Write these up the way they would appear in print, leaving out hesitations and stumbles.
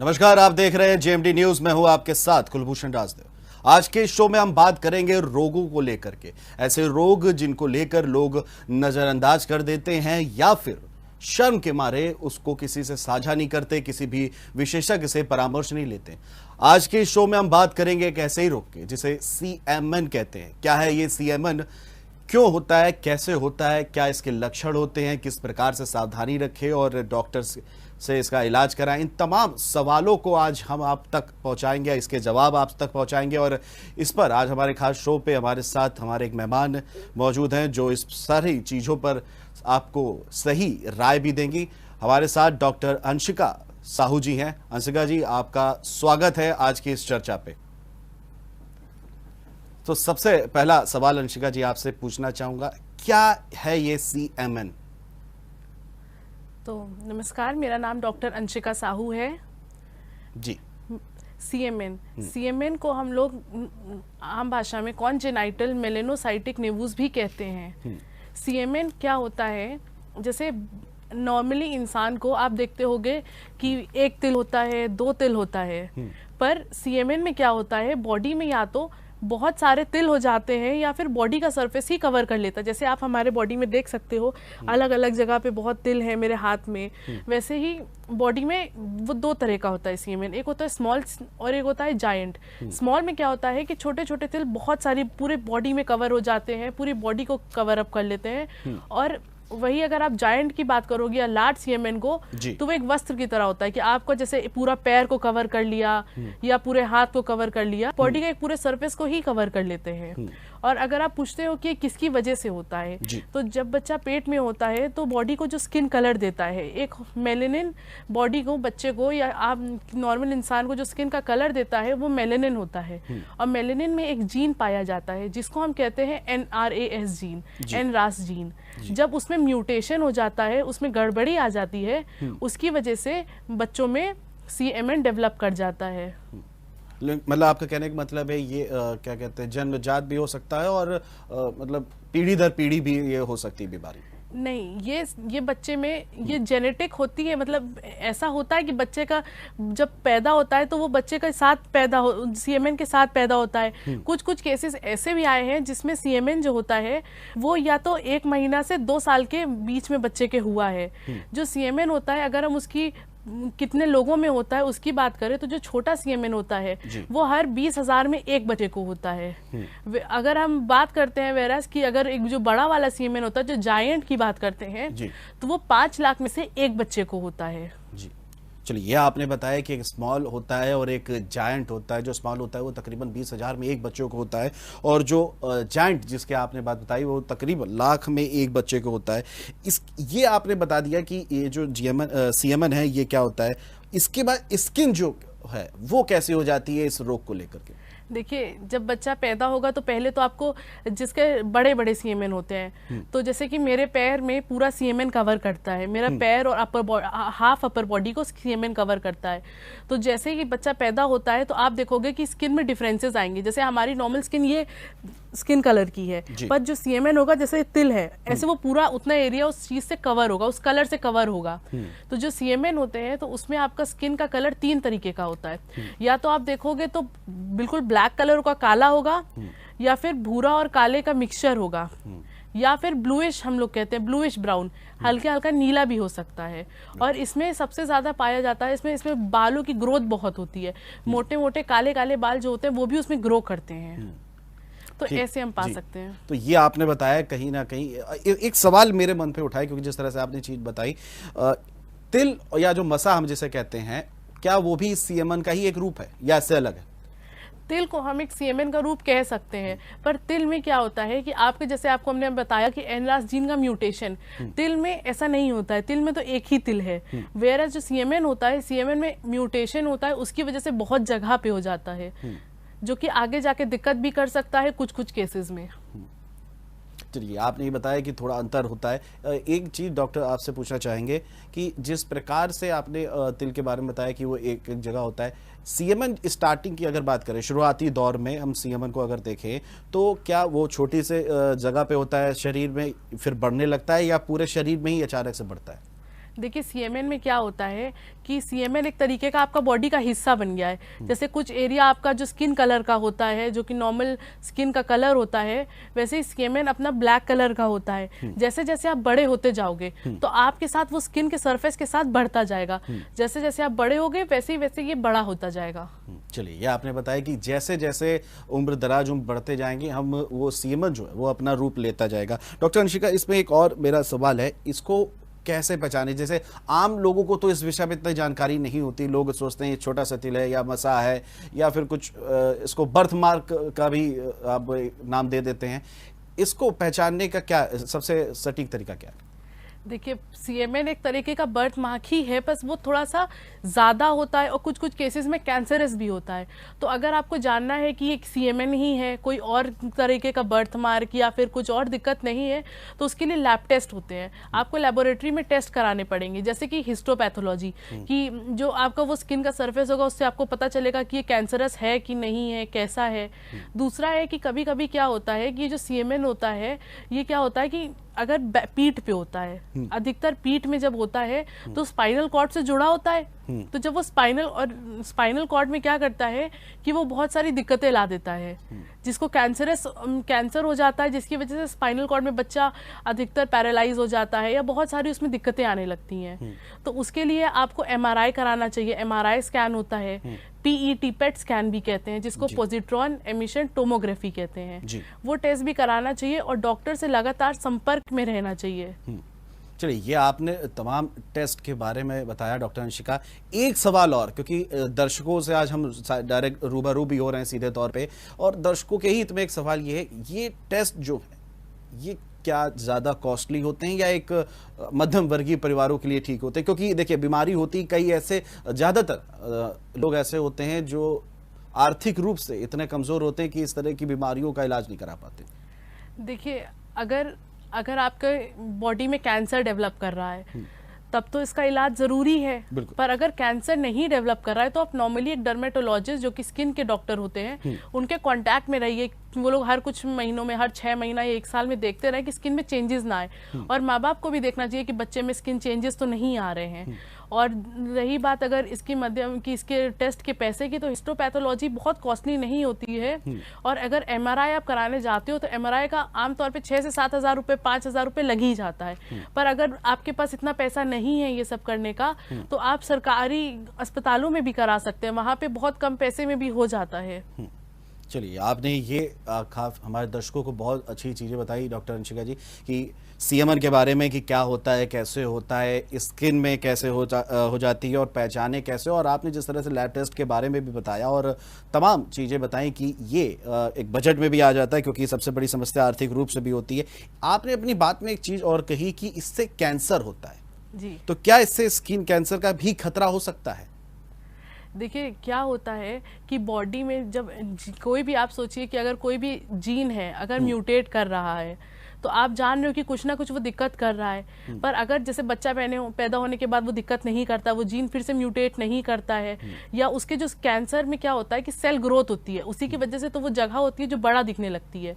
नमस्कार, आप देख रहे हैं जेएमडी न्यूज। मैं हूं आपके साथ कुलभूषण राजदेव। आज के शो में हम बात करेंगे रोगों को लेकर के, ऐसे रोग जिनको लेकर लोग नजरअंदाज कर देते हैं या फिर शर्म के मारे उसको किसी से साझा नहीं करते, किसी भी विशेषज्ञ से परामर्श नहीं लेते। आज के शो में हम बात करेंगे एक ऐसे ही रोग के जिसे सीएमएन कहते हैं। क्या है ये सीएमएन, क्यों होता है, कैसे होता है, क्या इसके लक्षण होते हैं, किस प्रकार से सावधानी रखें और डॉक्टर से इसका इलाज कराएं, इन तमाम सवालों को आज हम आप तक पहुंचाएंगे, इसके जवाब आप तक पहुंचाएंगे। और इस पर आज हमारे खास शो पे हमारे साथ हमारे एक मेहमान मौजूद हैं जो इस सारी चीज़ों पर आपको सही राय भी देंगी। हमारे साथ डॉक्टर अंशिका साहू जी हैं। अंशिका जी, आपका स्वागत है आज की इस चर्चा पे। तो सबसे पहला सवाल अंशिका जी आपसे पूछना चाहूंगा, क्या है ये सीएमएन? तो नमस्कार, मेरा नाम डॉक्टर अंशिका साहू है जी। सीएमएन को हम लोग आम भाषा में कॉन्जेनाइटल मेलेनोसाइटिक नेवुस भी कहते हैं। सीएमएन क्या होता है, जैसे नॉर्मली इंसान को आप देखते होंगे कि एक तिल होता है, दो तिल होता है, पर सीएमएन में क्या होता है, बॉडी में या तो बहुत सारे तिल हो जाते हैं या फिर बॉडी का सरफेस ही कवर कर लेता है। जैसे आप हमारे बॉडी में देख सकते हो, अलग अलग जगह पे बहुत तिल है मेरे हाथ में, वैसे ही बॉडी में वो दो तरह का होता है सीएमएन। एक होता है स्मॉल और एक होता है जायंट। स्मॉल में क्या होता है कि छोटे छोटे तिल बहुत सारी पूरे बॉडी में कवर हो जाते हैं, पूरी बॉडी को कवर अप कर लेते हैं। और वही अगर आप जायंट की बात करोगे या लार्ज सीएमएन को, तो वो एक वस्त्र की तरह होता है कि आपको जैसे पूरा पैर को कवर कर लिया या पूरे हाथ को कवर कर लिया, बॉडी का एक पूरे सरफेस को ही कवर कर लेते हैं। और अगर आप पूछते हो कि किसकी वजह से होता है, तो जब बच्चा पेट में होता है तो बॉडी को जो स्किन कलर देता है, एक मेलेनिन बॉडी को, बच्चे को या आप नॉर्मल इंसान को जो स्किन का कलर देता है वो मेलेनिन होता है। और मेलेनिन में एक जीन पाया जाता है जिसको हम कहते हैं NRAS जीन, NRAS जीन। जब उसमें म्यूटेशन हो जाता है, उसमें गड़बड़ी आ जाती है, उसकी वजह से बच्चों में सीएमएन डेवलप कर जाता है। मतलब आपका कहने का मतलब है ये क्या कहते हैं, जन्मजात भी हो सकता है और मतलब पीढ़ी दर पीढ़ी भी ये हो सकती है बीमारी? नहीं, ये बच्चे में ये जेनेटिक होती है। मतलब ऐसा होता है कि बच्चे का जब पैदा होता है तो वो बच्चे के साथ पैदा हो, सीएमएन के साथ पैदा होता है। कुछ कुछ केसेस ऐसे भी आए हैं जिसमें सीएमएन जो होता है वो या तो 1 महीना से 2 साल के बीच में बच्चे के हुआ है। जो सीएमएन होता है, अगर हम उसकी कितने लोगों में होता है उसकी बात करें तो जो छोटा सीएमएन होता है वो हर 20,000 में एक बच्चे को होता है। अगर हम बात करते हैं वेरस की, अगर एक जो बड़ा वाला सीएमएन होता है, जो जायंट की बात करते हैं, तो वो 5 लाख में से एक बच्चे को होता है। जी, चलिए, ये आपने बताया कि एक स्मॉल होता है और एक जायंट होता है। जो स्मॉल होता है वो तकरीबन 20,000 में एक बच्चों को होता है, और जो जायंट जिसके आपने बात बताई वो तकरीबन लाख में एक बच्चे को होता है। ये आपने बता दिया कि ये जो सीएमएन है ये क्या होता है। इसके बाद स्किन जो है वो कैसे हो जाती है इस रोग को लेकर के? देखिए, जब बच्चा पैदा होगा तो पहले तो आपको जिसके बड़े बड़े सीएमएन होते हैं, तो जैसे कि मेरे पैर में पूरा सीएमएन कवर करता है, मेरा पैर और हाफ अपर बॉडी को सीएमएन कवर करता है। तो जैसे ही बच्चा पैदा होता है तो आप देखोगे कि स्किन में डिफरेंसेस आएंगे। जैसे हमारी नॉर्मल स्किन ये स्किन कलर की है, पर जो सीएमएन होगा जैसे तिल है, ऐसे वो पूरा उतना एरिया उस चीज से कवर होगा, उस कलर से कवर होगा। तो जो सीएमएन होते हैं तो उसमें आपका स्किन का कलर 3 तरीके का होता है। या तो आप देखोगे तो बिल्कुल ब्लैक कलर का काला होगा, या फिर भूरा और काले का मिक्सचर होगा, या फिर ब्लूइश, हम लोग कहते हैं ब्लूइश ब्राउन, हल्का हल्का नीला भी हो सकता है। और इसमें सबसे ज्यादा पाया जाता है, इसमें बालों की ग्रोथ बहुत होती है। मोटे मोटे काले काले बाल जो होते हैं वो भी उसमें ग्रो करते हैं। तो ऐसे हम पा सकते हैं। तो ये आपने बताया, कहीं ना कहीं एक सवाल मेरे मन पे उठाए, क्योंकि जिस तरह से आपने चीज बताई, तिल या जो मसा हम जिसे कहते हैं, क्या वो भी सीएमएन का ही एक रूप है या इससे अलग है? तिल को हम एक सीएमएन का रूप कह सकते हैं, पर तिल में क्या होता है कि आपके जैसे आपको हमने बताया कि NRAS जीन का म्यूटेशन, तिल में ऐसा नहीं होता है। तिल में तो एक ही तिल है, वेरस जो सीएमएन होता है, सीएमएन में म्यूटेशन होता है, उसकी वजह से बहुत जगह पे हो जाता है, जो कि आगे जाके दिक्कत भी कर सकता है कुछ कुछ केसेस में। चलिए, आपने ये बताया कि थोड़ा अंतर होता है। एक चीज़ डॉक्टर आपसे पूछना चाहेंगे कि जिस प्रकार से आपने तिल के बारे में बताया कि वो एक एक जगह होता है, सीएमएन स्टार्टिंग की अगर बात करें, शुरुआती दौर में हम सीएमएन को अगर देखें तो क्या वो छोटी से जगह पे होता है शरीर में, फिर बढ़ने लगता है, या पूरे शरीर में ही अचानक से बढ़ता है? देखिए सीएमएन में क्या होता है कि सीएमएन एक तरीके का आपका बॉडी का हिस्सा बन गया है। जैसे कुछ एरिया आपका जो स्किन कलर का होता है, जो कि नॉर्मल स्किन का कलर होता है, वैसे ही सीएमएन अपना ब्लैक कलर का होता है। जैसे जैसे आप बड़े होते जाओगे तो आपके साथ वो स्किन के सरफेस के साथ बढ़ता जाएगा। जैसे जैसे आप बड़े होगे वैसे ही वैसे ये बड़ा होता जाएगा। चलिए, ये आपने बताया कि जैसे जैसे उम्र दराज बढ़ते जाएंगे हम वो सीएमएन जो है वो अपना रूप लेता जाएगा। डॉक्टर अंशिका, इसमें एक और मेरा सवाल है, इसको कैसे पहचाने? जैसे आम लोगों को तो इस विषय में इतनी जानकारी नहीं होती, लोग सोचते हैं ये छोटा सा तिल है या मसा है या फिर कुछ इसको बर्थ मार्क का भी आप नाम दे देते हैं। इसको पहचानने का क्या सबसे सटीक तरीका क्या है? देखिए सीएमएन एक तरीके का बर्थ मार्क ही है, बस वो थोड़ा सा ज़्यादा होता है और कुछ कुछ केसेस में कैंसरस भी होता है। तो अगर आपको जानना है कि ये सीएमएन ही है, कोई और तरीके का बर्थ मार्क या फिर कुछ और दिक्कत नहीं है, तो उसके लिए लैब टेस्ट होते हैं। आपको लेबोरेटरी में टेस्ट कराने पड़ेंगे, जैसे कि हिस्टोपैथोलॉजी, कि जो आपका वो स्किन का सरफेस होगा उससे आपको पता चलेगा कि ये कैंसरस है कि नहीं है, कैसा है। दूसरा है कि कभी कभी क्या होता है कि जो सीएमएन होता है ये क्या होता है कि अगर पीठ पे होता है, अधिकतर पीठ में जब होता है तो स्पाइनल कॉर्ड से जुड़ा होता है। तो जब वो स्पाइनल कॉर्ड में क्या करता है कि वो बहुत सारी दिक्कतें ला देता है, जिसको कैंसर हो जाता है, जिसकी वजह से स्पाइनल कॉर्ड में बच्चा अधिकतर पैरालाइज हो जाता है या बहुत सारी उसमें दिक्कतें आने लगती हैं। तो उसके लिए आपको एमआरआई कराना चाहिए। एमआरआई स्कैन होता है, पीईटी पेट स्कैन भी कहते हैं, जिसको पॉजिट्रॉन एमिशन टोमोग्राफी कहते हैं। वो टेस्ट भी कराना चाहिए और डॉक्टर से लगातार संपर्क में रहना चाहिए। चलिए, ये आपने तमाम टेस्ट के बारे में बताया डॉक्टर अंशिका। एक सवाल और, क्योंकि दर्शकों से आज हम डायरेक्ट रूबरू भी हो रहे हैं सीधे तौर पे, और दर्शकों के हित में एक सवाल ये है, ये टेस्ट जो है ये क्या ज़्यादा कॉस्टली होते हैं या एक मध्यम वर्गीय परिवारों के लिए ठीक होते हैं? क्योंकि देखिए बीमारी होती कई ऐसे, ज़्यादातर लोग ऐसे होते हैं जो आर्थिक रूप से इतने कमज़ोर होते हैं कि इस तरह की बीमारियों का इलाज नहीं करा पाते। देखिए अगर आपके बॉडी में कैंसर डेवलप कर रहा है तब तो इसका इलाज जरूरी है। पर अगर कैंसर नहीं डेवलप कर रहा है तो आप नॉर्मली एक डर्मेटोलॉजिस्ट जो कि स्किन के डॉक्टर होते हैं उनके कांटेक्ट में रहिए। वो लोग हर कुछ महीनों में, हर 6 महीना या 1 साल में देखते रहे कि स्किन में चेंजेस ना आए। और माँ बाप को भी देखना चाहिए कि बच्चे में स्किन चेंजेस तो नहीं आ रहे हैं। और रही बात अगर इसकी माध्यम की इसके टेस्ट के पैसे की, तो हिस्टोपैथोलॉजी बहुत कॉस्टली नहीं होती है। और अगर एमआरआई आप कराने जाते हो तो एमआरआई का आमतौर पे 6 से 7 हज़ार रुपये, 5 हज़ार रुपये लग ही जाता है। पर अगर आपके पास इतना पैसा नहीं है ये सब करने का तो आप सरकारी अस्पतालों में भी करा सकते हैं, वहाँ पे बहुत कम पैसे में भी हो जाता है। चलिए, आपने ये हमारे दर्शकों को बहुत अच्छी चीज़ें बताई डॉक्टर अंशिका जी, कि सीएमएन के बारे में कि क्या होता है, कैसे होता है, स्किन में कैसे हो जाती है और पहचाने कैसे, और आपने जिस तरह से लैब टेस्ट के बारे में भी बताया और तमाम चीज़ें बताई कि ये एक बजट में भी आ जाता है, क्योंकि सबसे बड़ी समस्या आर्थिक रूप से भी होती है। आपने अपनी बात में एक चीज़ और कही कि इससे कैंसर होता है जी, तो क्या इससे स्किन कैंसर का भी खतरा हो सकता है? देखिए क्या होता है कि बॉडी में जब कोई भी, आप सोचिए कि अगर कोई भी जीन है अगर म्यूटेट कर रहा है तो आप जान रहे हो कि कुछ ना कुछ वो दिक्कत कर रहा है। पर अगर जैसे बच्चा पैदा होने के बाद वो दिक्कत नहीं करता, वो जीन फिर से म्यूटेट नहीं करता है, या उसके जो कैंसर में क्या होता है कि सेल ग्रोथ होती है, उसी की वजह से तो वो जगह होती है जो बड़ा दिखने लगती है।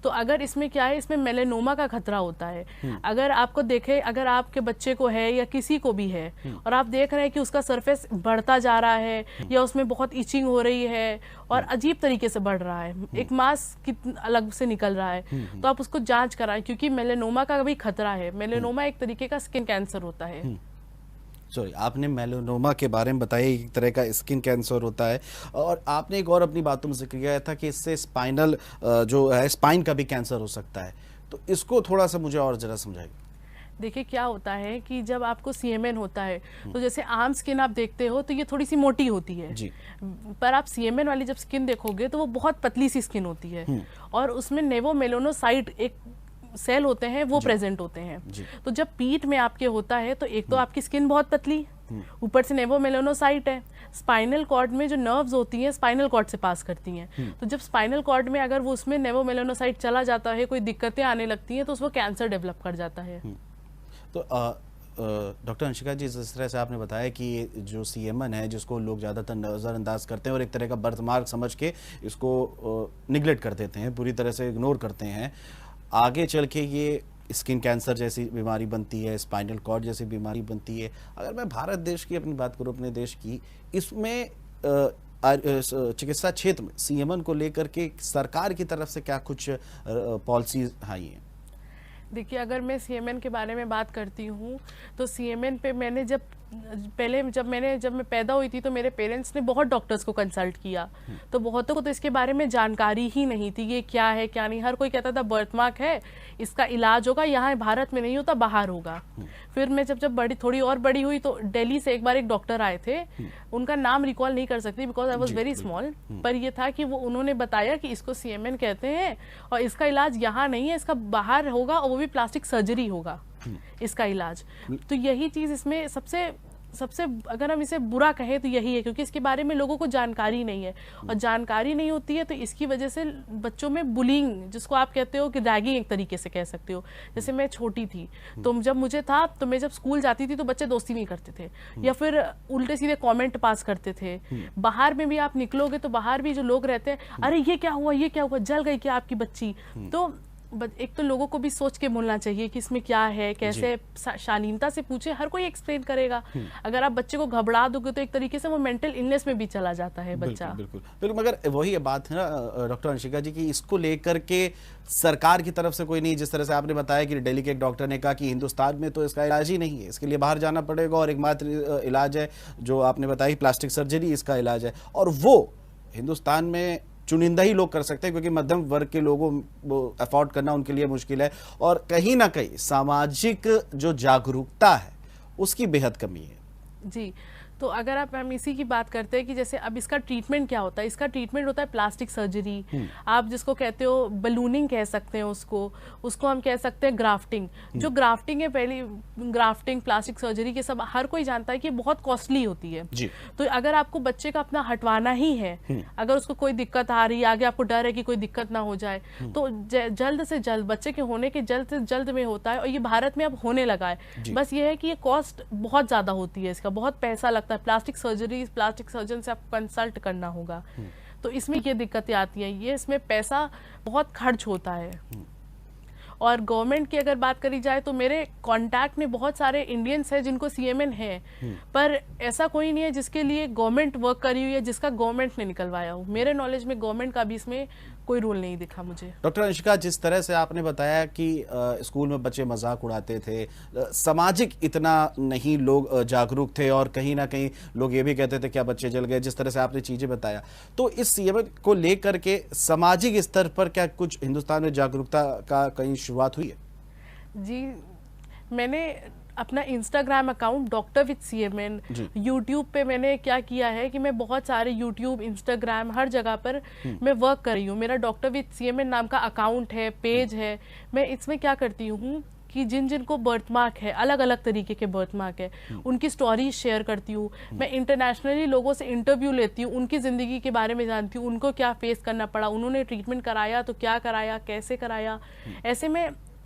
तो अगर इसमें क्या है, इसमें मेलेनोमा का खतरा होता है। अगर आपको देखे, अगर आपके बच्चे को है या किसी को भी है और आप देख रहे हैं कि उसका सरफेस बढ़ता जा रहा है या उसमें बहुत इचिंग हो रही है और अजीब तरीके से बढ़ रहा है, एक मांस अलग से निकल रहा है, तो आप उसको जांच कराएं, क्योंकि मेलेनोमा का भी खतरा है। मेलेनोमा एक तरीके का स्किन कैंसर होता है। सॉरी, आपने मेलानोमा के बारे में बताया, एक तरह का स्किन कैंसर होता है, और आपने एक और अपनी बातों में जिक्र किया था कि इससे स्पाइनल जो है स्पाइन का भी कैंसर हो सकता है। तो इसको थोड़ा सा मुझे और जरा समझाइए। देखिए क्या होता है कि जब आपको सीएमएन होता है तो जैसे आम स्किन आप देखते हो तो ये थोड़ी सी मोटी होती है जी। पर आप सीएमएन वाली जब स्किन देखोगे तो वो बहुत पतली सी स्किन होती है और उसमें नेवोमेलानोसाइट एक सेल होते हैं वो प्रेजेंट होते हैं। तो जब पीठ में आपके होता है तो एक तो आपकी स्किन बहुत पतली, ऊपर से नेवोमेलानोसाइट है। स्पाइनल कॉर्ड में जो नर्व्स होती हैं स्पाइनल कॉर्ड से पास करती हैं, तो जब स्पाइनल कॉर्ड में अगर वो उसमें नेवोमेलानोसाइट चला जाता है, कोई दिक्कतें आने लगती हैं, तो उसको कैंसर डेवलप कर जाता है। तो डॉक्टर अंशिका जी, जिस तरह से आपने बताया कि जो सीएमएन है जिसको लोग ज़्यादातर नज़रअंदाज करते हैं और एक तरह का बर्थ मार्क समझ के इसको निगलेक्ट कर देते हैं, पूरी तरह से इग्नोर करते हैं, आगे चल के ये स्किन कैंसर जैसी बीमारी बनती है, स्पाइनल कॉर्ड जैसी बीमारी बनती है। अगर मैं भारत देश की अपनी बात करूं, अपने देश की, इसमें चिकित्सा क्षेत्र में सीएमएन को लेकर के सरकार की तरफ से क्या कुछ पॉलिसीज आई हैं? देखिए, अगर मैं सीएमएन के बारे में बात करती हूँ तो सीएमएन पे मैंने जब मैं पैदा हुई थी तो मेरे पेरेंट्स ने बहुत डॉक्टर्स को कंसल्ट किया, तो बहुतों को तो इसके बारे में जानकारी ही नहीं थी, ये क्या है क्या नहीं। हर कोई कहता था बर्थमार्क है, इसका इलाज होगा, यहाँ भारत में नहीं होता, बाहर होगा। फिर मैं जब थोड़ी और बड़ी हुई तो दिल्ली से एक बार एक डॉक्टर आए थे, उनका नाम रिकॉल नहीं कर सकती because I was very small, पर ये था कि उन्होंने बताया कि इसको सीएमएन कहते हैं और इसका इलाज यहाँ नहीं है, इसका बाहर होगा और वो भी प्लास्टिक सर्जरी होगा इसका इलाज। तो यही चीज इसमें सबसे अगर हम इसे बुरा कहें तो यही है, क्योंकि इसके बारे में लोगों को जानकारी नहीं है, और जानकारी नहीं होती है तो इसकी वजह से बच्चों में बुलिंग, जिसको आप कहते हो कि रैगिंग एक तरीके से कह सकते हो। जैसे मैं छोटी थी तो जब मुझे था तो मैं जब स्कूल जाती थी तो बच्चे दोस्ती नहीं करते थे या फिर उल्टे सीधे कमेंट पास करते थे। बाहर में भी आप निकलोगे तो बाहर भी जो लोग रहते हैं, अरे ये क्या हुआ, जल गई क्या आपकी बच्ची। तो एक तो लोगों को भी सोच के बोलना चाहिए कि इसमें क्या है, कैसे, शालीनता से पूछे, हर कोई एक्सप्लेन करेगा। अगर आप बच्चे को घबरा दोगे तो एक तरीके से वो मेंटल इलनेस में भी चला जाता है बच्चा। बिल्कुल। मगर वही बात है ना डॉक्टर अंशिका जी की इसको लेकर के सरकार की तरफ से कोई नहीं, जिस तरह से आपने बताया कि दिल्ली के एक डॉक्टर ने कहा कि हिंदुस्तान में तो इसका इलाज ही नहीं है, इसके लिए बाहर जाना पड़ेगा और एकमात्र इलाज है जो आपने बताया प्लास्टिक सर्जरी इसका इलाज है, और वो हिंदुस्तान में चुनिंदा ही लोग कर सकते हैं क्योंकि मध्यम वर्ग के लोगों को अफोर्ड करना उनके लिए मुश्किल है, और कहीं ना कहीं सामाजिक जो जागरूकता है उसकी बेहद कमी है। जी, तो अगर हम इसी की बात करते हैं कि जैसे अब इसका ट्रीटमेंट क्या होता है, इसका ट्रीटमेंट होता है प्लास्टिक सर्जरी, आप जिसको कहते हो बलूनिंग कह सकते हैं, उसको हम कह सकते हैं ग्राफ्टिंग। जो ग्राफ्टिंग है, पहली ग्राफ्टिंग, प्लास्टिक सर्जरी के सब हर कोई जानता है कि बहुत कॉस्टली होती है जी। तो अगर आपको बच्चे का अपना हटवाना ही है, अगर उसको कोई दिक्कत आ रही है, आगे आपको डर है कि कोई दिक्कत ना हो जाए, तो जल्द से जल्द बच्चे के होने के जल्द से जल्द में होता है, और ये भारत में अब होने लगा है। बस ये है कि ये कॉस्ट बहुत ज्यादा होती है, इसका बहुत पैसा लगता है। प्लास्टिक सर्जरी, प्लास्टिक सर्जन से आपको कंसल्ट करना होगा, तो इसमें ये दिक्कतें आती हैं, ये इसमें पैसा बहुत खर्च होता है। और गवर्नमेंट की अगर बात करी जाए तो मेरे कांटेक्ट में बहुत सारे इंडियंस हैं जिनको सीएमएन है, पर ऐसा कोई नहीं है जिसके लिए गवर्नमेंट वर्क करी हुई है, जिसका गवर्नमेंट ने निकलवाया हो। मेरे नॉलेज में गवर्नमेंट का भी इसमें कोई रोल नहीं दिखा मुझे। डॉक्टर अंशिका, जिस तरह से आपने बताया कि स्कूल में बच्चे मजाक उड़ाते थे, सामाजिक इतना नहीं लोग जागरूक थे, और कहीं ना कहीं लोग ये भी कहते थे क्या बच्चे जल गए, जिस तरह से आपने चीजें बताया, तो इस सीएमएन को लेकर के सामाजिक स्तर पर क्या कुछ हिंदुस्तान में जागरूकता का कहीं शुरुआत हुई है? जी, मैंने अपना Instagram account doctor with CMN, YouTube पे मैंने क्या किया है कि मैं बहुत सारे यूट्यूब, इंस्टाग्राम, हर जगह पर मैं वर्क कर रही हूँ। मेरा डॉक्टर विद सीएमएन नाम का अकाउंट है, पेज है। मैं इसमें क्या करती हूँ कि जिनको बर्थमार्क है, अलग अलग तरीके के बर्थमार्क है, उनकी स्टोरी शेयर करती हूँ। मैं इंटरनेशनली लोगों से इंटरव्यू लेती हूँ, उनकी ज़िंदगी के बारे में जानती हूँ, उनको क्या फेस करना पड़ा, उन्होंने ट्रीटमेंट कराया तो क्या कराया, कैसे कराया।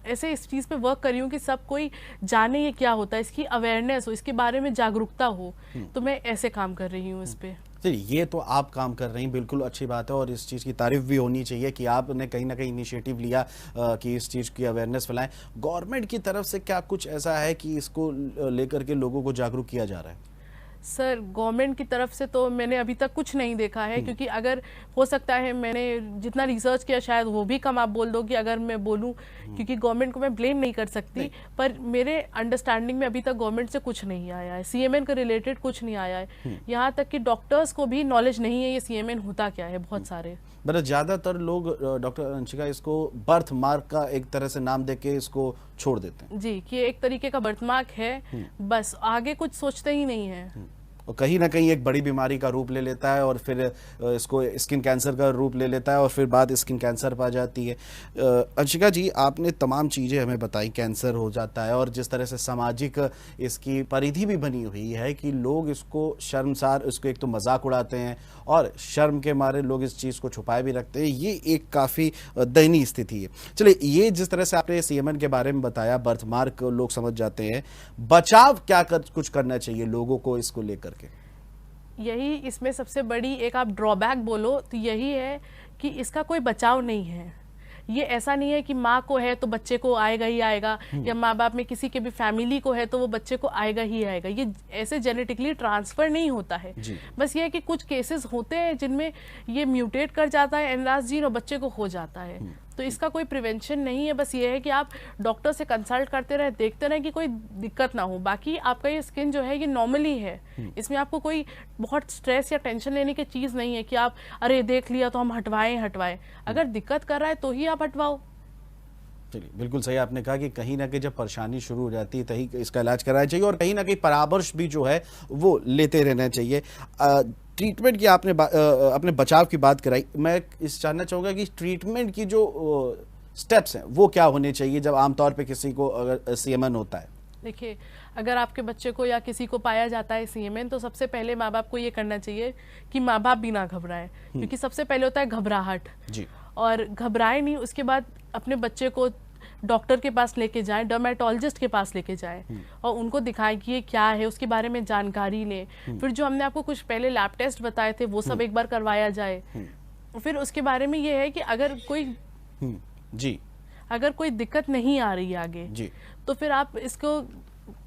ऐसे इस चीज़ पे वर्क कर रही हूँ कि सब कोई जाने ये क्या होता है, इसकी अवेयरनेस हो, इसके बारे में जागरूकता हो, तो मैं ऐसे काम कर रही हूँ इस पे। ये तो आप काम कर रही हैं, बिल्कुल अच्छी बात है, और इस चीज़ की तारीफ भी होनी चाहिए कि आपने कहीं ना कहीं इनिशिएटिव लिया कि इस चीज़ की अवेयरनेस फैलाएं। गवर्नमेंट की तरफ से क्या कुछ ऐसा है कि इसको लेकर के लोगों को जागरूक किया जा रहा है? सर, गवर्नमेंट की तरफ से तो मैंने अभी तक कुछ नहीं देखा है, क्योंकि अगर हो सकता है मैंने जितना रिसर्च किया शायद वो भी कम आप बोल दो कि अगर मैं बोलूं, क्योंकि गवर्नमेंट को मैं ब्लेम नहीं कर सकती, पर मेरे अंडरस्टैंडिंग में अभी तक गवर्नमेंट से कुछ नहीं आया है, सीएमएन के रिलेटेड कुछ नहीं आया है। यहाँ तक कि डॉक्टर्स को भी नॉलेज नहीं है ये सीएमएन होता क्या है, बहुत सारे। बट ज़्यादातर लोग, डॉक्टर अंशिका, इसको बर्थ मार्क का एक तरह से नाम देके इसको छोड़ देते हैं। जी, कि एक तरीके का बर्थमार्क है, बस आगे कुछ सोचते ही नहीं है, और कहीं ना कहीं एक बड़ी बीमारी का रूप ले लेता है, और फिर इसको स्किन कैंसर का रूप ले लेता है, और फिर बाद स्किन कैंसर पा जाती है। अंशिका जी, आपने तमाम चीज़ें हमें बताई, कैंसर हो जाता है, और जिस तरह से सामाजिक इसकी परिधि भी बनी हुई है कि लोग इसको शर्मसार, इसको एक तो मजाक उड़ाते हैं, और शर्म के मारे लोग इस चीज़ को छुपाए भी रखते हैं। ये एक काफ़ी दयनीय स्थिति है। चलिए, ये जिस तरह से आपने सीएमएन के बारे में बताया, बर्थ मार्क लोग समझ जाते हैं, बचाव क्या कुछ करना चाहिए लोगों को इसको लेकर के? यही इसमें सबसे बड़ी एक आप ड्रॉबैक बोलो तो यही है कि इसका कोई बचाव नहीं है। ये ऐसा नहीं है कि माँ को है तो बच्चे को आएगा ही आएगा, या माँ बाप में किसी के भी फैमिली को है तो वो बच्चे को आएगा ही आएगा। ये ऐसे जेनेटिकली ट्रांसफर नहीं होता है। बस ये है कि कुछ केसेस होते हैं जिनमें ये म्यूटेट कर जाता है एनरास जीन और बच्चे को हो जाता है। तो इसका कोई प्रिवेंशन नहीं है। बस ये है कि आप डॉक्टर से कंसल्ट करते रहे, देखते रहे कि कोई दिक्कत ना हो। बाकी आपका ये स्किन जो है ये नॉर्मली है, इसमें आपको कोई बहुत स्ट्रेस या टेंशन लेने की चीज़ नहीं है कि आप अरे देख लिया तो हम हटवाएं। अगर दिक्कत कर रहा है तो ही आप हटवाओ। चलिए, बिल्कुल सही आपने कहा कि कहीं ना कहीं जब परेशानी शुरू हो जाती है तभी इसका इलाज कराना चाहिए और कहीं ना कहीं परामर्श भी जो है वो लेते रहना चाहिए। ट्रीटमेंट की आपने अपने बचाव की बात कराई, मैं इस जानना चाहूँगा कि ट्रीटमेंट की जो स्टेप्स हैं वो क्या होने चाहिए जब आमतौर पे किसी को अगर सीएमएन होता है? देखिए, अगर आपके बच्चे को या किसी को पाया जाता है सीएमएन, तो सबसे पहले माँ बाप को ये करना चाहिए कि माँ बाप भी ना घबराएं, क्योंकि सबसे पहले होता है घबराहट जी। और घबराए नहीं। उसके बाद अपने बच्चे को डॉक्टर के पास लेके जाएं, डर्मेटोलॉजिस्ट के पास लेके जाएं और उनको दिखाएं कि ये क्या है, उसके बारे में जानकारी लें। फिर जो हमने आपको कुछ पहले लैब टेस्ट बताए थे वो सब एक बार करवाया जाए। फिर उसके बारे में ये है कि अगर कोई दिक्कत नहीं आ रही है आगे जी, तो फिर आप इसको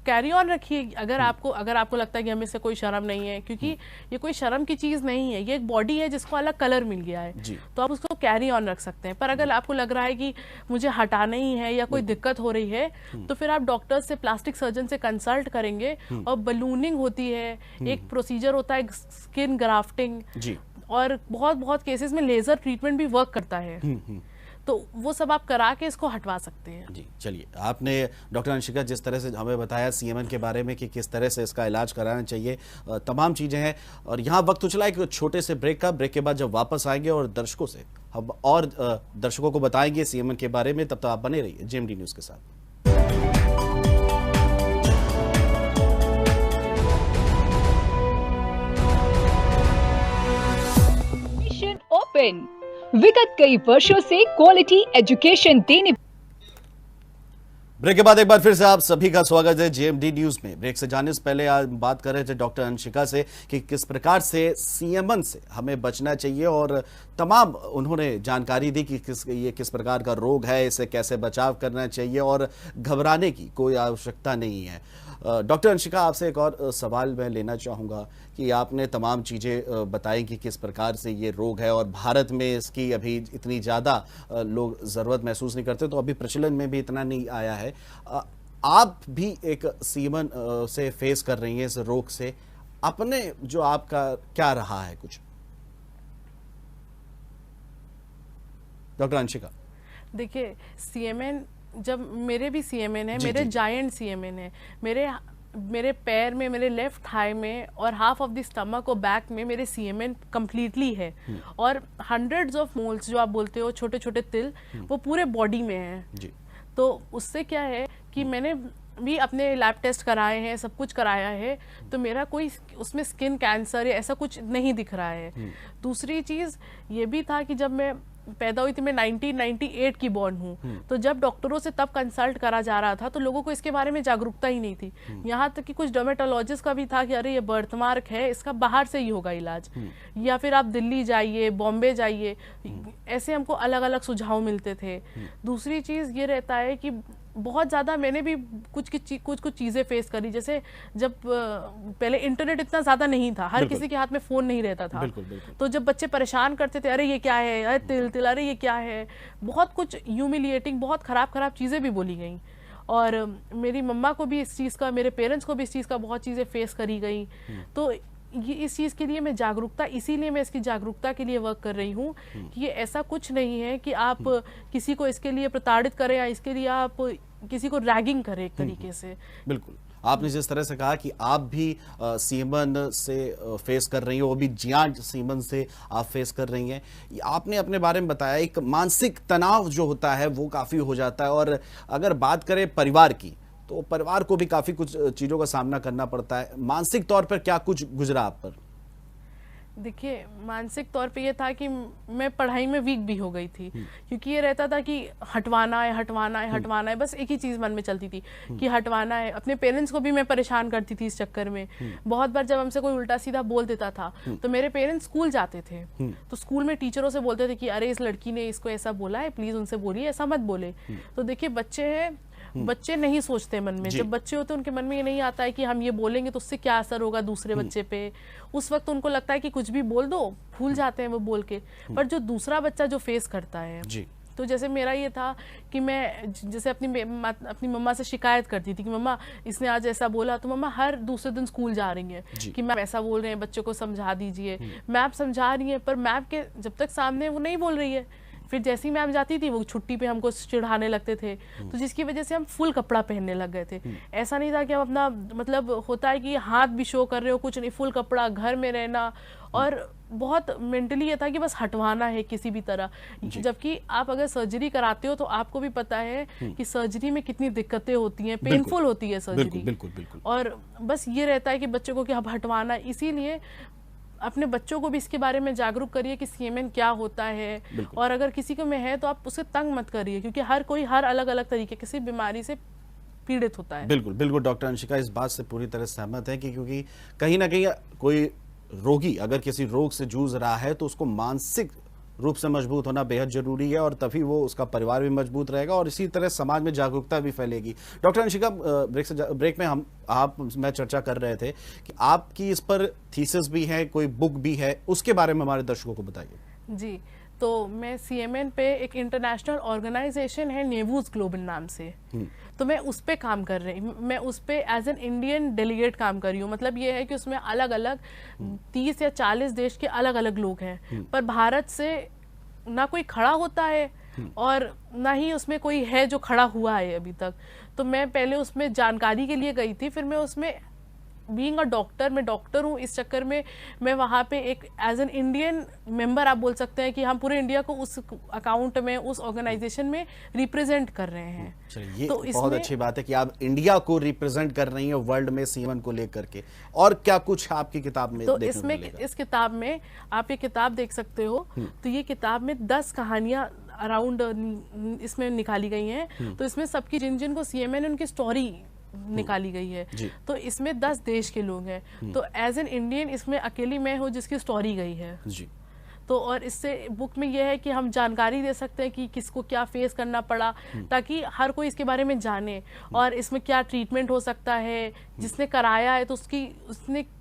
कैरी ऑन रखिए। अगर आपको लगता है कि हमें से कोई शर्म नहीं है, क्योंकि ये कोई शर्म की चीज नहीं है, ये एक बॉडी है जिसको अलग कलर मिल गया है, तो आप उसको कैरी ऑन रख सकते हैं। पर अगर आपको लग रहा है कि मुझे हटाना ही है या कोई दिक्कत हो रही है, तो फिर आप डॉक्टर से, प्लास्टिक सर्जन से कंसल्ट करेंगे और बलूनिंग होती है, एक प्रोसीजर होता है स्किन ग्राफ्टिंग, और बहुत केसेस में लेजर ट्रीटमेंट भी वर्क करता है। तो वो सब आप करा के इसको हटवा सकते हैं। जी, चलिए, आपने डॉक्टर अंशिका जिस तरह से हमें बताया सीएमएन के बारे में कि किस तरह से इसका इलाज कराना चाहिए, तमाम चीज़ें हैं। और यहाँ वक्त तो चला एक छोटे से ब्रेक का। ब्रेक के बाद जब वापस आएंगे और दर्शकों से हम और दर्शकों को बताएंगे सीएमएन के बारे में, तब तक आप बने रहिए जेएमडी न्यूज़ के साथ। ओपन विगत कई वर्षों से क्वालिटी एजुकेशन देने। ब्रेक के बाद एक बार फिर से आप सभी का स्वागत है जेएमडी न्यूज में। ब्रेक से जाने से पहले आज बात कर रहे थे डॉक्टर अंशिका से कि किस प्रकार से सीएमएन से हमें बचना चाहिए और तमाम उन्होंने जानकारी दी कि ये किस प्रकार का रोग है, इसे कैसे बचाव करना चाहिए और घबराने की कोई आवश्यकता नहीं है। डॉक्टर अंशिका, आपसे एक और सवाल मैं लेना चाहूँगा कि आपने तमाम चीज़ें बताई कि किस प्रकार से ये रोग है और भारत में इसकी अभी इतनी ज़्यादा लोग ज़रूरत महसूस नहीं करते, तो अभी प्रचलन में भी इतना नहीं आया है। आप भी एक सीएमएन से फेस कर रही हैं इस रोग से, अपने जो आपका क्या रहा है कुछ? डॉक्टर अंशिका। देखिए, सीएमएन, जब मेरे भी सीएमएन है, मेरे जायंट सीएमएन है, मेरे पैर में, मेरे लेफ्ट थाई में और हाफ ऑफ द स्टमक और बैक में मेरे सीएमएन कंप्लीटली है। और हंड्रेड्स ऑफ मोल्स जो आप बोलते हो, छोटे छोटे तिल, वो पूरे बॉडी में है। तो उससे क्या है कि मैंने भी अपने लैब टेस्ट कराए हैं, सब कुछ कराया है, तो मेरा कोई उसमें स्किन कैंसर या ऐसा कुछ नहीं दिख रहा है। दूसरी चीज़ ये भी था कि जब मैं पैदा हुई थी, मैं 1998 की बॉर्न हूँ, तो जब डॉक्टरों से तब कंसल्ट करा जा रहा था तो लोगों को इसके बारे में जागरूकता ही नहीं थी। यहाँ तक कि कुछ डर्मेटोलॉजिस्ट का भी था कि अरे ये बर्थमार्क है, इसका बाहर से ही होगा इलाज, या फिर आप दिल्ली जाइए, बॉम्बे जाइए, ऐसे हमको अलग अलग सुझाव मिलते थे। दूसरी चीज़ ये रहता है कि बहुत ज़्यादा मैंने भी कुछ चीज़ें फेस करी। जैसे जब पहले इंटरनेट इतना ज़्यादा नहीं था, हर किसी के हाथ में फ़ोन नहीं रहता था। बिल्कुल। तो जब बच्चे परेशान करते थे, अरे ये क्या है, अरे तिल, अरे ये क्या है, बहुत कुछ ह्यूमिलिएटिंग, बहुत ख़राब चीज़ें भी बोली गई। और मेरी मम्मा को भी इस चीज़ का, मेरे पेरेंट्स को भी इस चीज़ का बहुत चीज़ें फेस करी गई। तो ये इस चीज़ के लिए मैं जागरूकता, इसीलिए मैं इसकी जागरूकता के लिए वर्क कर रही हूँ कि ये ऐसा कुछ नहीं है कि आप किसी को इसके लिए प्रताड़ित करें या इसके लिए आप किसी को रैगिंग करें एक तरीके से। बिल्कुल, आपने जिस तरह से कहा कि आप भी सीएमएन से फेस कर रही हैं, वो भी जियांट सीएमएन से आप फेस कर रही हैं। आपने अपने बारे में बताया एक मानसिक तनाव जो होता है वो काफ़ी हो जाता है, और अगर बात करें परिवार की तो परिवार को भी काफ़ी कुछ चीज़ों का सामना करना पड़ता है। मानसिक तौर पर क्या कुछ गुजरा आप पर? देखिए, मानसिक तौर पे ये था कि मैं पढ़ाई में वीक भी हो गई थी, क्योंकि ये रहता था कि हटवाना है, हटवाना है, हटवाना है, बस एक ही चीज़ मन में चलती थी कि हटवाना है। अपने पेरेंट्स को भी मैं परेशान करती थी इस चक्कर में। बहुत बार जब हमसे कोई उल्टा सीधा बोल देता था तो मेरे पेरेंट्स स्कूल जाते थे, तो स्कूल में टीचरों से बोलते थे कि अरे इस लड़की ने इसको ऐसा बोला है, प्लीज़ उनसे बोलिए, ऐसा मत बोले। तो देखिए, बच्चे हैं, बच्चे नहीं सोचते मन में। जब बच्चे होते हैं उनके मन में ये नहीं आता है कि हम ये बोलेंगे तो उससे क्या असर होगा दूसरे बच्चे पे। उस वक्त उनको लगता है कि कुछ भी बोल दो, भूल जाते हैं वो बोल के। पर जो दूसरा बच्चा जो फेस करता है जी। तो जैसे मेरा ये था कि मैं जैसे अपनी मम्मा से शिकायत करती थी कि मम्मा इसने आज ऐसा बोला, तो मम्मा हर दूसरे दिन स्कूल जा रही हैं कि मैम ऐसा बोल रहे हैं, बच्चों को समझा दीजिए। मैम समझा रही है, पर मैम के जब तक सामने वो नहीं बोल रही है, फिर जैसी मैम जाती थी वो छुट्टी पे हमको चिढ़ाने लगते थे, तो जिसकी वजह से हम फुल कपड़ा पहनने लग गए थे। ऐसा नहीं था कि हम अपना, मतलब होता है कि हाथ भी शो कर रहे हो, कुछ नहीं, फुल कपड़ा, घर में रहना। और बहुत मेंटली ये था कि बस हटवाना है किसी भी तरह। जबकि आप अगर सर्जरी कराते हो तो आपको भी पता है कि सर्जरी में कितनी दिक्कतें होती हैं, पेनफुल होती है सर्जरी। बिल्कुल बिल्कुल। और बस ये रहता है कि बच्चों को कि अब हटवाना, इसीलिए अपने बच्चों को भी इसके बारे में जागरूक करिए कि सीएमएन क्या होता है। और अगर किसी को में है तो आप उसे तंग मत करिए, क्योंकि हर कोई हर अलग अलग तरीके किसी बीमारी से पीड़ित होता है। बिल्कुल बिल्कुल। डॉक्टर अंशिका इस बात से पूरी तरह सहमत है कि क्योंकि कहीं ना कहीं कोई रोगी अगर किसी रोग से जूझ रहा है तो उसको मानसिक रूप से मजबूत होना बेहद जरूरी है, और तभी वो उसका परिवार भी मजबूत रहेगा और इसी तरह समाज में जागरूकता भी फैलेगी। डॉक्टर अंशिका, ब्रेक में मैं चर्चा कर रहे थे कि आपकी इस पर थीसिस भी है, कोई बुक भी है, उसके बारे में हमारे दर्शकों को बताइए। जी, तो मैं सीएमएन पे एक इंटरनेशनल ऑर्गेनाइजेशन है नेवूज ग्लोबल नाम से, तो मैं उस पे काम कर रही हूँ। मैं उस पे एज एन इंडियन डेलीगेट काम कर रही हूँ। मतलब ये है कि उसमें अलग अलग 30 या 40 देश के अलग अलग लोग हैं, पर भारत से ना कोई खड़ा होता है और ना ही उसमें कोई है जो खड़ा हुआ है अभी तक। तो मैं पहले उसमें जानकारी के लिए गई थी, फिर मैं उसमें बीइंग अ डॉक्टर, मैं डॉक्टर हूँ, इस चक्कर में मैं वहाँ पे एक एज एन इंडियन मेंबर आप बोल सकते हैं कि हम पूरे इंडिया को उस अकाउंट में, उस ऑर्गेनाइजेशन में रिप्रेजेंट कर रहे हैं। चलिए, ये तो बहुत अच्छी बात है कि आप इंडिया को रिप्रेजेंट कर रही हैं वर्ल्ड में सीएमएन को लेकर के। और क्या कुछ आपकी किताब में तो देखने इसमें, को मिलेगा? इस किताब में आप ये किताब देख सकते हो। तो ये किताब में 10 कहानियां अराउंड इसमें निकाली गई हैं। तो इसमें सबकी जिन जिन को सीएमएन उनकी स्टोरी निकाली गई है। तो इसमें 10 देश के लोग हैं। तो एज एन इंडियन इसमें अकेली मैं हूँ जिसकी स्टोरी गई है जी। तो और इससे बुक में यह है कि हम जानकारी दे सकते हैं कि किसको क्या फेस करना पड़ा, ताकि हर कोई इसके बारे में जाने और इसमें क्या ट्रीटमेंट हो सकता है। जिसने कराया है तो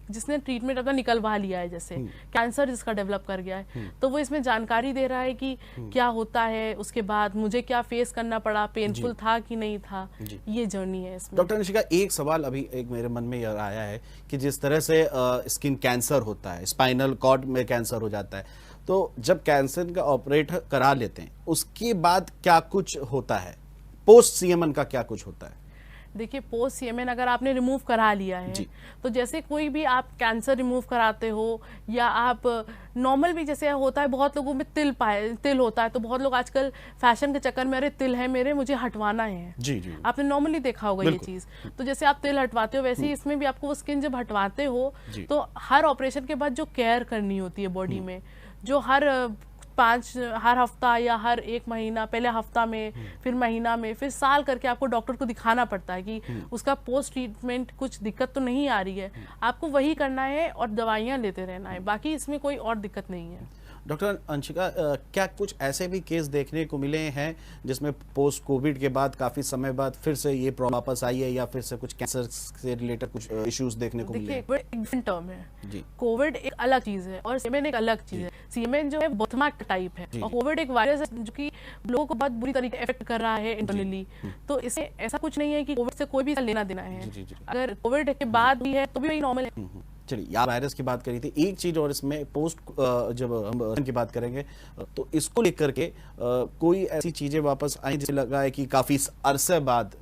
जिसने ट्रीटमेंट अपना निकलवा लिया है, जैसे कैंसर जिसका डेवलप कर गया है, तो वो इसमें जानकारी दे रहा है कि क्या होता है, उसके बाद मुझे क्या फेस करना पड़ा, पेनफुल था कि नहीं था। ये जर्नी है इसमें। डॉक्टर अंशिका, एक सवाल अभी एक मेरे मन में यह आया है कि जिस तरह से स्किन कैंसर होता है, स्पाइनल कॉर्ड में कैंसर हो जाता है, तो जब कैंसर का ऑपरेट करा लेते हैं उसके बाद क्या कुछ होता है, पोस्ट सीएमएन का क्या कुछ होता है? देखिए, पोस्ट सीएमएन अगर आपने रिमूव करा लिया है तो जैसे कोई भी आप कैंसर रिमूव कराते हो या आप नॉर्मल भी जैसे होता है, बहुत लोगों में तिल होता है, तो बहुत लोग आजकल फैशन के चक्कर में अरे तिल है मेरे, मुझे हटवाना है। जी। आपने नॉर्मली देखा होगा ये चीज। तो जैसे आप तिल हटवाते हो वैसे ही इसमें भी आपको वो स्किन जब हटवाते हो तो हर ऑपरेशन के बाद जो केयर करनी होती है बॉडी में, जो हर हफ्ता या हर 1 महीना, पहले हफ्ता में, फिर महीना में, फिर साल करके आपको डॉक्टर को दिखाना पड़ता है कि उसका पोस्ट ट्रीटमेंट कुछ दिक्कत तो नहीं आ रही है। आपको वही करना है और दवाइयाँ लेते रहना है, बाकी इसमें कोई और दिक्कत नहीं है। डॉक्टर अंशिका, क्या कुछ ऐसे भी केस देखने को मिले हैं जिसमें पोस्ट कोविड के बाद काफी समय बाद फिर से ये प्रॉब्लम वापस आई है या फिर से कुछ कैंसर से रिलेटेड कुछ इश्यूज देखने को मिले हैं? देखिए, एक डिफरेंट टर्म है जी। कोविड एक अलग चीज है और सीएमएन एक अलग चीज है। सीएमएन जो है बर्थमार्क टाइप है और कोविड एक वायरस है जो कि लोगों को बहुत बुरी तरीके इफेक्ट कर रहा है इंटरनली। तो इससे ऐसा कुछ नहीं है कि कोविड से कोई भी लेना देना है। अगर कोविड के बाद भी है तो भी वही नॉर्मल है। चलिए, आप वायरस की बात करी थी, एक चीज और इसमें पोस्ट जब हम की बात करेंगे तो इसको लेकर के कोई ऐसी चीजें वापस आई जिसे लगा है कि काफी अरसे बाद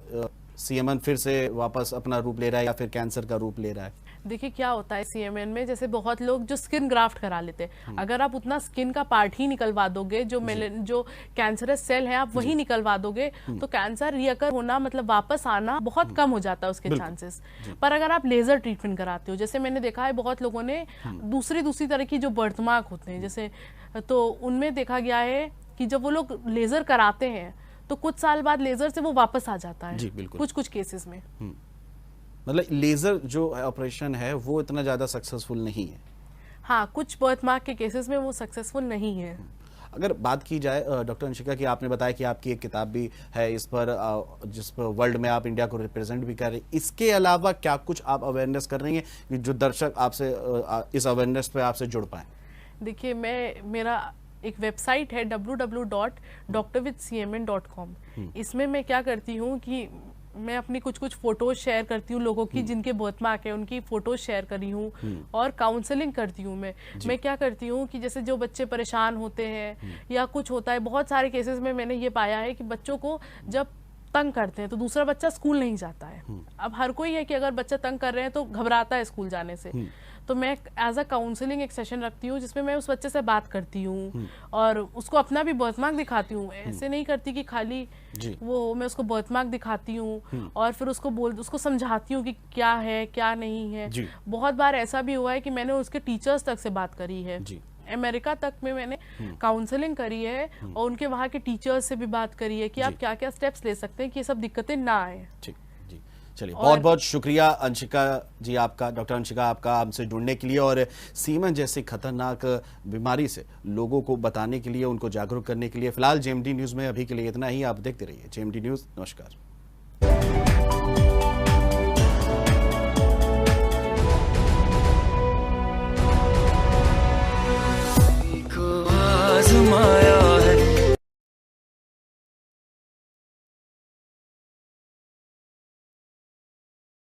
सीएमएन फिर से वापस अपना रूप ले रहा है या फिर कैंसर का रूप ले रहा है? देखिए क्या होता है सीएमएन में, जैसे बहुत लोग जो स्किन ग्राफ्ट करा लेते हैं, अगर आप उतना स्किन का पार्ट ही निकलवा दोगे, जो कैंसरस सेल है आप वही निकलवा दोगे, तो कैंसर रिअकर होना मतलब वापस आना बहुत कम हो जाता है उसके चांसेस। पर अगर आप लेजर ट्रीटमेंट कराते हो, जैसे मैंने देखा है बहुत लोगों ने दूसरी तरह की जो बर्थमार्क होते हैं जैसे, तो उनमें देखा गया है कि जब वो लोग लेजर कराते हैं तो कुछ साल बाद लेजर से वो वापस आ जाता है कुछ केसेस में। मतलब लेजर जो ऑपरेशन है वो इतना ज्यादा सक्सेसफुल नहीं है। हाँ, कुछ बर्थमार्क के केसेस में वो सक्सेसफुल नहीं है। अगर बात की जाए डॉक्टर अंशिका की, आपने बताया कि आपकी एक किताब भी है इस पर, जिस पर वर्ल्ड में आप इंडिया को रिप्रेजेंट भी कर रहे हैं, इसके अलावा क्या कुछ आप अवेयरनेस कर रही हैं कि जो दर्शक आपसे इस अवेयरनेस पे आपसे जुड़ पाए? देखिए, मेरा एक वेबसाइट है www.drwithcmn.com। इसमें मैं क्या करती हूँ कि मैं अपनी कुछ फोटोज शेयर करती हूँ लोगों की जिनके बर्थमार्क है, उनकी फोटोज शेयर करी हूँ और काउंसलिंग करती हूँ। मैं क्या करती हूँ कि जैसे जो बच्चे परेशान होते हैं या कुछ होता है, बहुत सारे केसेस में मैंने ये पाया है कि बच्चों को जब तंग करते हैं तो दूसरा बच्चा स्कूल नहीं जाता है। अब हर कोई है कि अगर बच्चा तंग कर रहे हैं तो घबराता है स्कूल जाने से, तो मैं एज अ काउंसलिंग एक सेशन रखती हूँ जिसमें मैं उस बच्चे से बात करती हूँ और उसको अपना भी बर्थमार्क दिखाती हूँ। ऐसे नहीं करती कि खाली वो, मैं उसको बर्थमार्क दिखाती हूँ और फिर उसको समझाती हूँ कि क्या है क्या नहीं है। बहुत बार ऐसा भी हुआ है कि मैंने उसके टीचर्स तक से बात करी है, अमेरिका तक में मैंने काउंसलिंग करी है और उनके वहाँ के टीचर्स से भी बात करी है कि आप क्या क्या स्टेप्स ले सकते हैं कि ये सब दिक्कतें ना आए। चलिए, बहुत बहुत शुक्रिया अंशिका जी आपका, डॉक्टर अंशिका आपका हमसे जुड़ने के लिए और सीमन जैसी खतरनाक बीमारी से लोगों को बताने के लिए, उनको जागरूक करने के लिए। फिलहाल जेएमडी न्यूज़ में अभी के लिए इतना ही। आप देखते रहिए जेएमडी न्यूज़। नमस्कार।